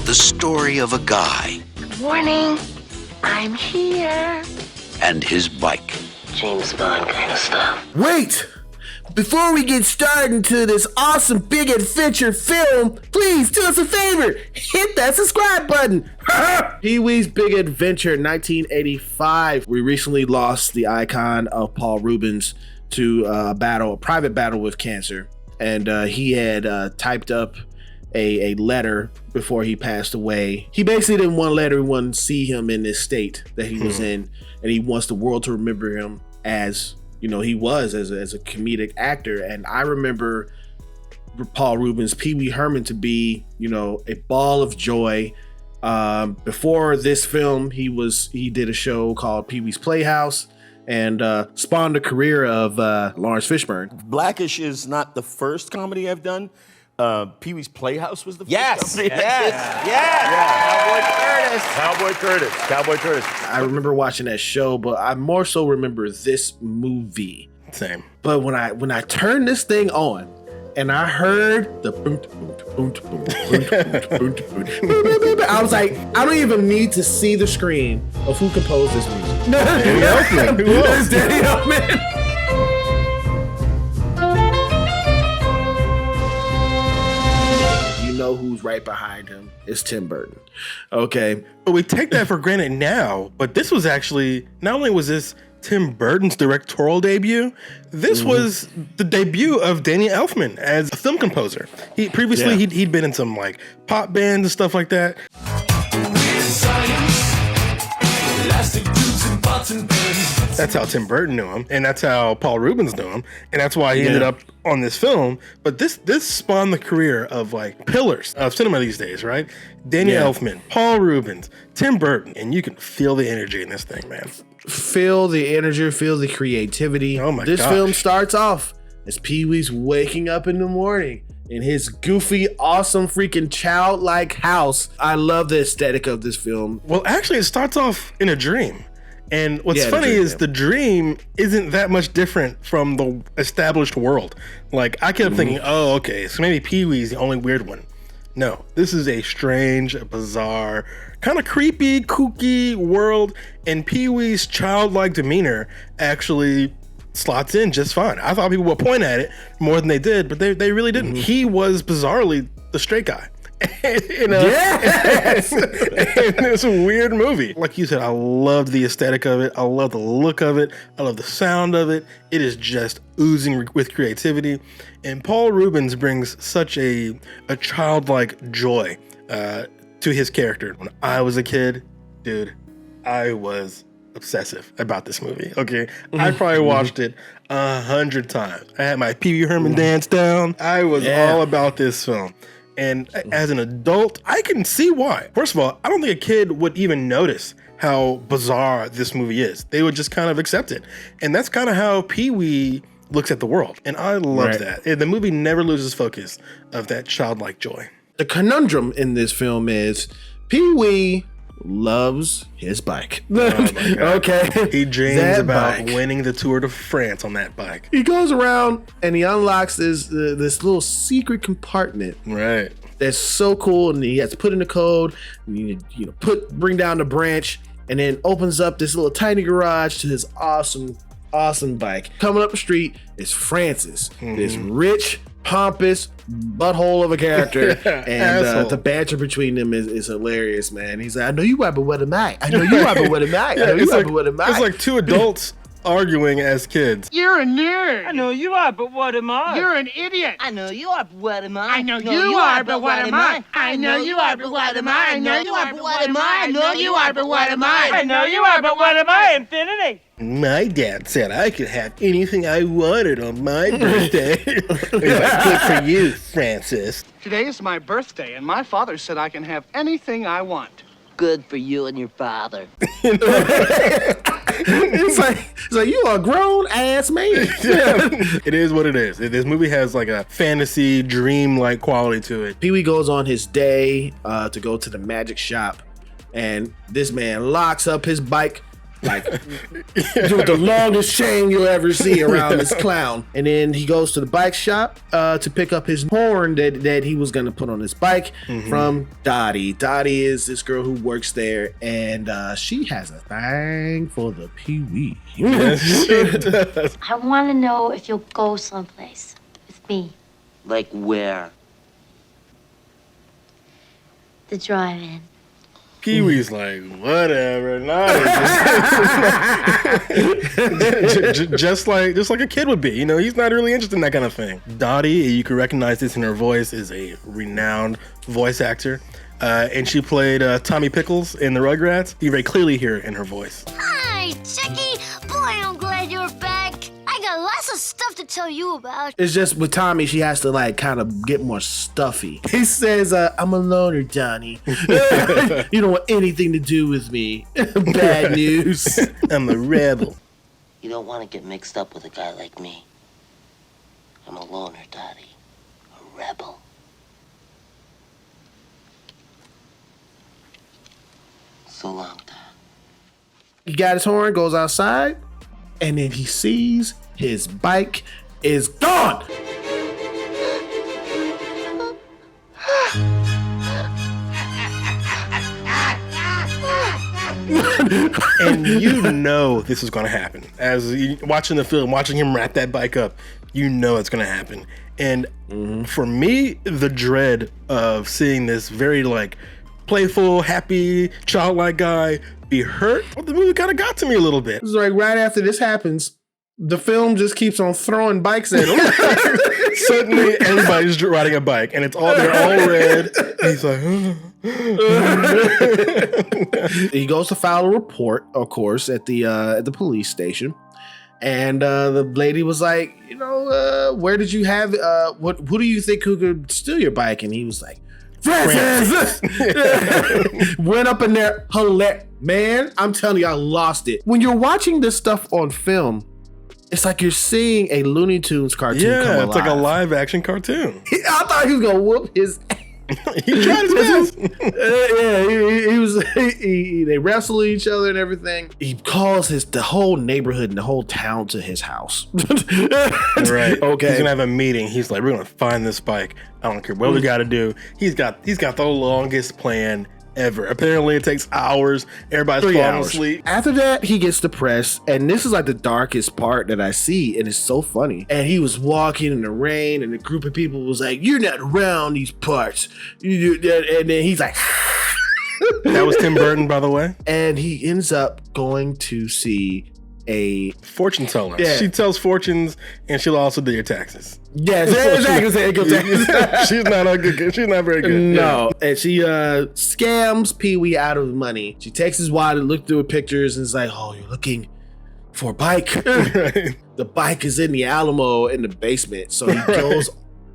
the story of a guy. Good morning. I'm here. And his bike. James Bond kind of stuff. Wait! Before we get started into this awesome big adventure film, please do us a favor, hit that subscribe button. Pee-wee's Big Adventure 1985. We recently lost the icon of Paul Ruebens to a private battle with cancer. And he had typed up a letter before he passed away. He basically didn't want to let everyone see him in this state that he was in. And he wants the world to remember him as, you know, he was as a comedic actor. And I remember Paul Ruebens, Pee Wee Herman, to be, you know, a ball of joy. Before this film, he did a show called Pee Wee's Playhouse and spawned a career of Lawrence Fishburne. Blackish is not the first comedy I've done. Pee Wee's Playhouse was the first comedy. Cowboy Curtis. I remember watching that show, but I more so remember this movie. Same. But when I turned this thing on and I heard the boom, boom, boom, boom, boom, I was like, I don't even need to see the screen of who composed this music. Danny Elfman. It's Danny Elfman. You know who's right behind him? It's Tim Burton. Okay. But we take that for granted now, but this was actually, not only was this Tim Burton's directorial debut, this was the debut of Danny Elfman as a film composer. He previously he'd been in some like pop bands and stuff like that. That's how Tim Burton knew him, and that's how Paul Ruebens knew him, and that's why he ended up on this film. But this spawned the career of like pillars of cinema these days, right? Danny Elfman, Paul Ruebens, Tim Burton, and you can feel the energy in this thing, man. Feel the energy, feel the creativity. Oh my This gosh. film starts off as Pee-wee's waking up in the morning in his goofy, awesome, freaking childlike house. I love the aesthetic of this film. Well, actually, it starts off in a dream. And what's funny is the dream isn't that much different from the established world. Like, I kept thinking, oh, okay, so maybe Pee-wee's the only weird one. No, this is a strange, bizarre, kind of creepy, kooky world, and Pee-wee's childlike demeanor actually slots in just fine. I thought people would point at it more than they did, but they really didn't. He was bizarrely the straight guy. In this weird movie. Like you said, I loved the aesthetic of it. I love the look of it. I love the sound of it. It is just oozing with creativity. And Paul Ruebens brings such a childlike joy to his character. When I was a kid, dude, I was obsessive about this movie. Okay, I probably watched it 100 times. I had my Pee Wee Herman dance down. I was all about this film. And as an adult, I can see why. First of all, I don't think a kid would even notice how bizarre this movie is. They would just kind of accept it. And that's kind of how Pee-wee looks at the world. And I love that. The movie never loses focus of that childlike joy. The conundrum in this film is Pee-wee loves his bike. Okay. He dreams about winning the Tour de France on that bike. He goes around and he unlocks this little secret compartment. Right. That's so cool, and he has to put in the code. And bring down the branch, and then opens up this little tiny garage to his awesome bike. Coming up the street is Francis, this rich, pompous butthole of a character, and the banter between them is hilarious, man. He's like, I know you are, but what am I? I know you are, but what am I? I know you are, but what am I? It's like two adults arguing as kids. You're a nerd. I know you are, but what am I? You're an idiot. I know you are, but what am I? I know you are, but what am I? I know you are, but what am I? I know you are, but what am I? I know you are, but what am I? I know you are, but what am I? Infinity. My dad said I could have anything I wanted on my birthday. He's like, good for you, Francis. Today is my birthday, and my father said I can have anything I want. Good for you and your father. It's like you are a grown ass man. It is what it is. This movie has like a fantasy dream-like quality to it. Pee-wee goes on his day to go to the magic shop, and this man locks up his bike, Like the longest chain you'll ever see around this clown. And then he goes to the bike shop to pick up his horn that he was gonna put on his bike from Dottie. Dottie is this girl who works there, and she has a thing for the Pee-wee. I want to know if you'll go someplace with me. Like where? The drive-in. Pee-wee's like, whatever, not just like a kid would be. You know, he's not really interested in that kind of thing. Dottie, you can recognize this in her voice, is a renowned voice actor. And she played Tommy Pickles in the Rugrats. You very clearly hear it in her voice. Hi, Chicky. Boy, I'm glad you're back. I got lots of stuff to tell you about. It's just with Tommy, she has to like kind of get more stuffy. He says, I'm a loner, Donnie. You don't want anything to do with me. Bad news. I'm a rebel. You don't want to get mixed up with a guy like me. I'm a loner, Dottie. A rebel. So long, Dad. He got his horn, goes outside, and then he sees his bike is gone. And you know this is going to happen. As you watching the film, watching him wrap that bike up, you know it's going to happen. And for me, the dread of seeing this very like playful, happy, childlike guy be hurt, well, the movie kind of got to me a little bit. It's like right after this happens, the film just keeps on throwing bikes at him. Suddenly, everybody's riding a bike, and they're all red. He's like, He goes to file a report, of course, at the police station, and the lady was like, you know, where did you have? Who do you think who could steal your bike? And he was like, Francis. Went up in there, hilarious. Man, I'm telling you, I lost it. When you're watching this stuff on film, it's like you're seeing a Looney Tunes cartoon come alive. Yeah, it's like a live action cartoon. I thought he was gonna whoop his ass. He tried his best. They wrestle each other and everything. He calls the whole neighborhood and the whole town to his house. Right. Okay. He's gonna have a meeting. He's like, we're gonna find this bike. I don't care what we gotta do. He's got the longest plan ever. Apparently it takes hours. Everybody's falling asleep. After that, he gets depressed, and this is like the darkest part that I see, and it's so funny. And he was walking in the rain, and a group of people was like, "You're not around these parts." And then he's like, that was Tim Burton, by the way. And he ends up going to see a fortune teller. Yeah. She tells fortunes, and she'll also do your taxes. Yes, exactly. She's not a good. She's not very good. No, yeah. And she scams Pee-wee out of money. She takes his wallet, look through her pictures, and is like, "Oh, you're looking for a bike." Right. The bike is in the Alamo in the basement, so he goes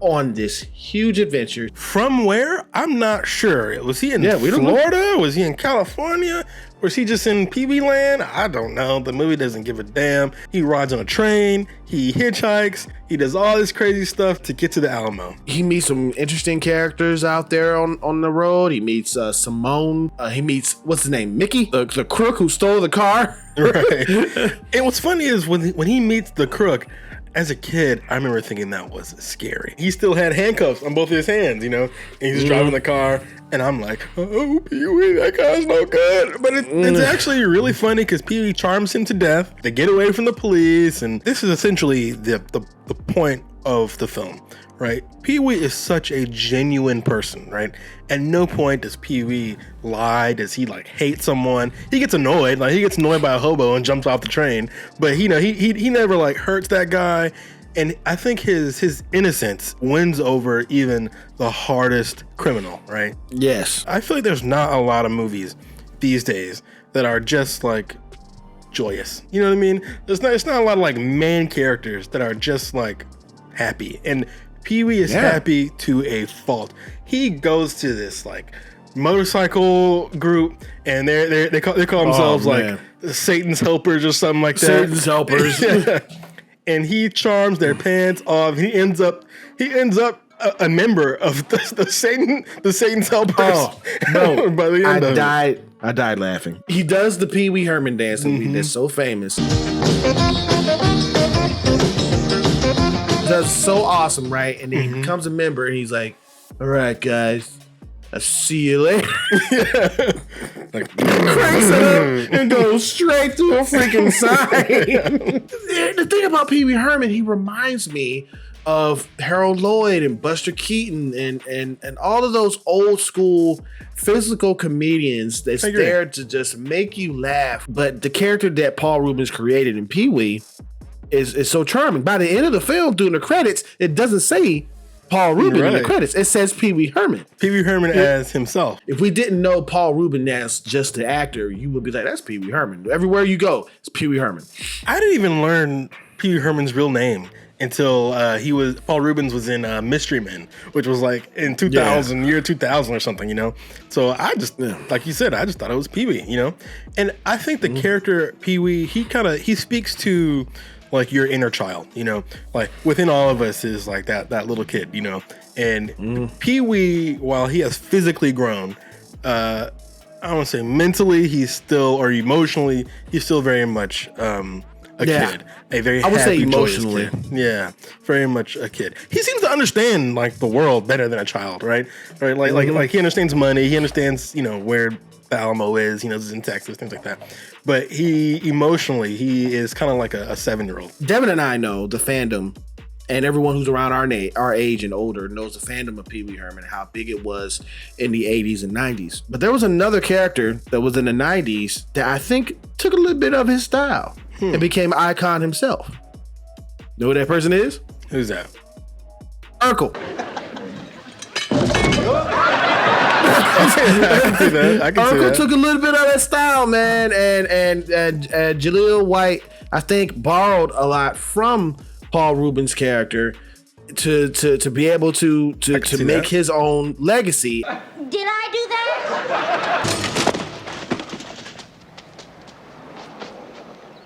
on this huge adventure. From where? I'm not sure. Was he in Florida? Was he in California? Was he just in Pee-wee land? I don't know. The movie doesn't give a damn. He rides on a train. He hitchhikes. He does all this crazy stuff to get to the Alamo. He meets some interesting characters out there on the road. He meets Simone. He meets, what's his name? Mickey, the crook who stole the car. Right. And what's funny is when he meets the crook, as a kid, I remember thinking that was scary. He still had handcuffs on both of his hands, you know, and he's driving the car. And I'm like, oh, Pee-wee, that guy's no good. But it's actually really funny because Pee-wee charms him to death. They get away from the police. And this is essentially the point of the film, right? Pee-wee is such a genuine person, right? At no point does Pee-wee lie. Does he like hate someone? He gets annoyed. Like he gets annoyed by a hobo and jumps off the train. But you know, he never like hurts that guy. And I think his innocence wins over even the hardest criminal, right? Yes. I feel like there's not a lot of movies these days that are just like joyous. You know what I mean? It's not a lot of like main characters that are just like happy. And Pee-wee is happy to a fault. He goes to this like motorcycle group, and they call themselves like Satan's helpers or something like that. Satan's helpers. Yeah. And he charms their pants off. He ends up a member of the same cell person. Oh, no. By the end of it. I died laughing. He does the Pee Wee Herman dance that's so famous. That's so awesome, right? And then he becomes a member and he's like, all right, guys, I'll see you later. Like, Cranks it up and goes straight through a freaking sign. The thing about Pee Wee Herman, he reminds me of Harold Lloyd and Buster Keaton and all of those old school physical comedians that's there to just make you laugh. But the character that Paul Ruebens created in Pee Wee is so charming. By the end of the film, during the credits, it doesn't say Paul Ruebens in the credits. It says Pee Wee Herman. Pee Wee Herman as himself. If we didn't know Paul Ruebens as just the actor, you would be like, that's Pee Wee Herman. Everywhere you go, it's Pee Wee Herman. I didn't even learn Pee Wee Herman's real name until Paul Ruebens was in Mystery Men, which was like in 2000, year 2000 or something, you know? So I just, like you said, I just thought it was Pee Wee, you know? And I think the character Pee Wee, he speaks to like your inner child, you know, like within all of us is like that little kid, you know, and Pee Wee, while he has physically grown, I don't want to say mentally, or emotionally, he's still very much a kid, a very I would say happy, emotionally, joyous kid. Yeah, very much a kid. He seems to understand like the world better than a child, right? Like he understands money, he understands, you know, where the Alamo is, you know, is in Texas, things like that. But he is kind of like a 7-year-old. Devin and I know the fandom, and everyone who's around our age and older knows the fandom of Pee Wee Herman, how big it was in the 80s and 90s. But there was another character that was in the 90s that I think took a little bit of his style and became an icon himself. Know who that person is? Who's that? Urkel. I can see Urkel that. took a little bit of that style, man, and Jaleel White, I think, borrowed a lot from Paul Ruebens' character to be able to make his own legacy. Did I do that?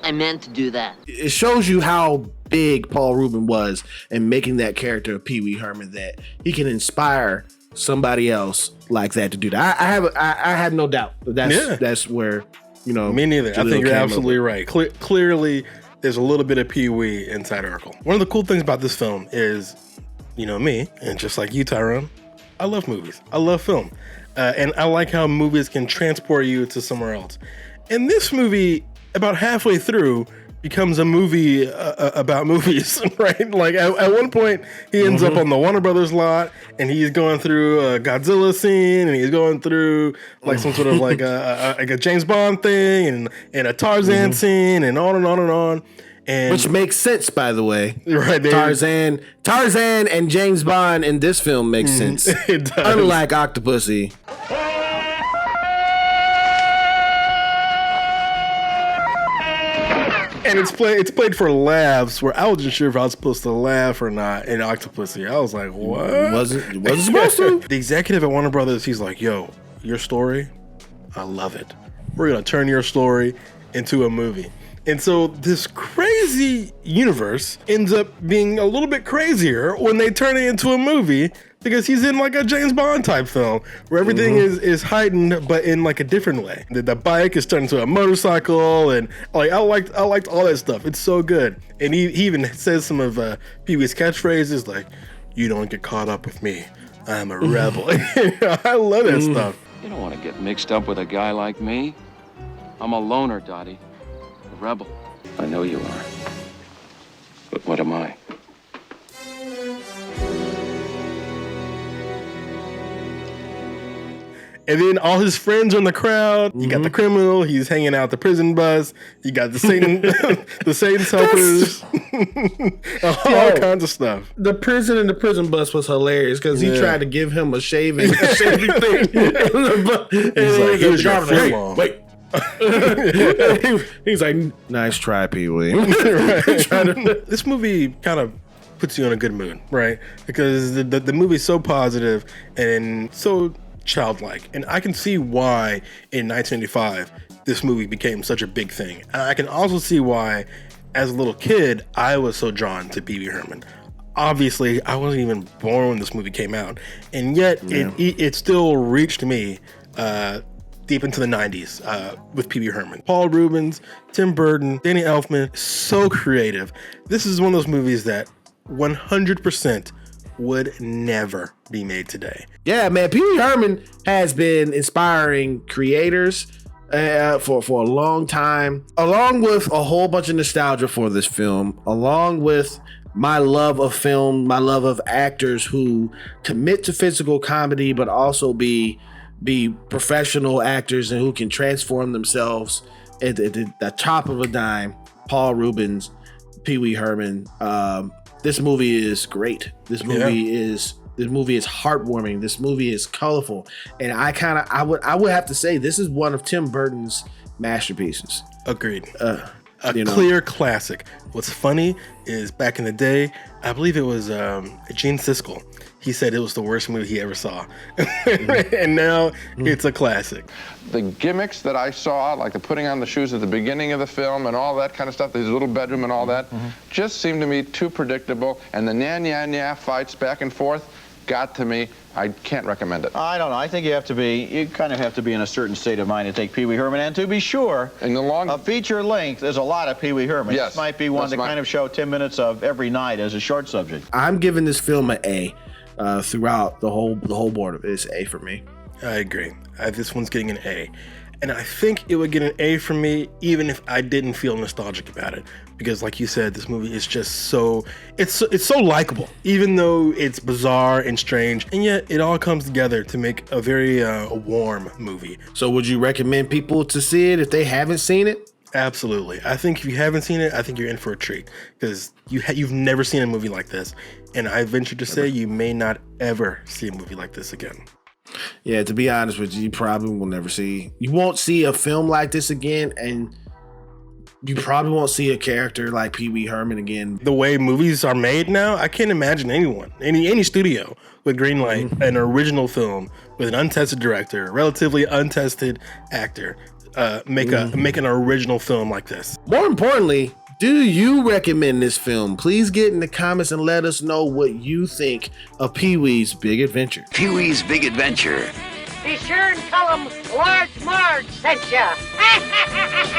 I meant to do that. It shows you how big Paul Ruebens was in making that character of Pee Wee Herman, that he can inspire somebody else like that to do that. I have no doubt that's where, you know. Me neither. Jaleel I think you're came absolutely over. right. Clearly, there's a little bit of Pee Wee inside Urkel. One of the cool things about this film is, you know me, and just like you, Tyrone, I love movies. I love film. And I like how movies can transport you to somewhere else. And this movie, about halfway through, becomes a movie about movies, right? Like at one point, he ends up on the Warner Brothers lot, and he's going through a Godzilla scene, and he's going through like some sort of like a James Bond thing, and a Tarzan scene, and on and on and on. And Which makes sense, by the way. Right, Tarzan and James Bond in this film makes sense. It does. Unlike Octopussy. And it's played for laughs, where I wasn't sure if I was supposed to laugh or not in Octopussy. I was like, what? It wasn't supposed to. The executive at Warner Brothers, he's like, yo, your story, I love it. We're going to turn your story into a movie. And so this crazy universe ends up being a little bit crazier when they turn it into a movie, because he's in like a James Bond type film where everything is heightened, but in like a different way. The bike is turned into a motorcycle, and like I liked all that stuff. It's so good. And he even says some of Pee Wee's catchphrases like, "You don't get caught up with me. I'm a rebel." I love that stuff. You don't want to get mixed up with a guy like me. I'm a loner, Dottie. A rebel. I know you are. But what am I? And then all his friends are in the crowd. You got the criminal. He's hanging out the prison bus. You got the Satan, the Satan's helpers, all kinds of stuff. The prison and the prison bus was hilarious because he tried to give him a shaving thing. He's like, "Here's your foot long." Wait. He's like, nice try, Pee Wee. This movie kind of puts you in a good mood, right? Because the movie's so positive and so childlike, and I can see why in 1985 this movie became such a big thing. And I can also see why, as a little kid, I was so drawn to Pee Wee Herman. obviously, I wasn't even born when this movie came out, and yet it still reached me deep into the 90s with Pee Wee Herman. Paul Ruebens, Tim Burton, Danny Elfman, so creative. This is one of those movies that 100% would never be made today. Yeah, man, Pee Wee Herman has been inspiring creators for a long time, along with a whole bunch of nostalgia for this film, along with my love of film, my love of actors who commit to physical comedy, but also be professional actors and who can transform themselves at the top of a dime. Paul Ruebens, Pee Wee Herman. This movie is great. This movie is heartwarming. This movie is colorful, and I would have to say this is one of Tim Burton's masterpieces. Agreed. Clear classic. What's funny is back in the day, I believe it was Gene Siskel. He said it was the worst movie he ever saw. And now it's a classic. The gimmicks that I saw, like the putting on the shoes at the beginning of the film and all that kind of stuff, his little bedroom and all that, just seemed to me too predictable. And the nya fights back and forth got to me. I can't recommend it. I don't know. I think you kind of have to be in a certain state of mind to take Pee Wee Herman. And to be sure, a feature length, there's a lot of Pee Wee Herman. Yes, this might be one to kind of show 10 minutes of every night as a short subject. I'm giving this film an A throughout the whole board of it. It's A for me. I agree. This one's getting an A. And I think it would get an A from me even if I didn't feel nostalgic about it. Because like you said, this movie is just it's so likable, even though it's bizarre and strange, and yet it all comes together to make a very warm movie. So would you recommend people to see it if they haven't seen it? Absolutely. I think if you haven't seen it, I think you're in for a treat, because you've never seen a movie like this. And I venture to say you may not ever see a movie like this again. Yeah, to be honest with you, you probably will never see. You won't see a film like this again, and you probably won't see a character like Pee Wee Herman again. The way movies are made now, I can't imagine anyone, any studio would greenlight an original film with an untested director, relatively untested actor, make an original film like this. More importantly, do you recommend this film? Please get in the comments and let us know what you think of Pee-wee's Big Adventure. Pee-wee's Big Adventure. Be sure and tell them Large Marge sent ya.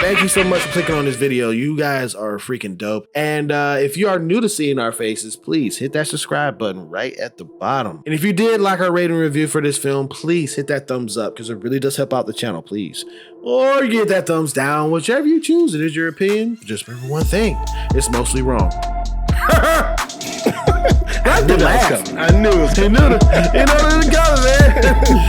Thank you so much for clicking on this video. You guys are freaking dope. And if you are new to seeing our faces, please hit that subscribe button right at the bottom. And if you did like our rating review for this film, please hit that thumbs up, because it really does help out the channel, please. Or get that thumbs down, whichever you choose. It is your opinion. Just remember one thing, it's mostly wrong. That's the laugh. I knew it was coming. You know the color, man.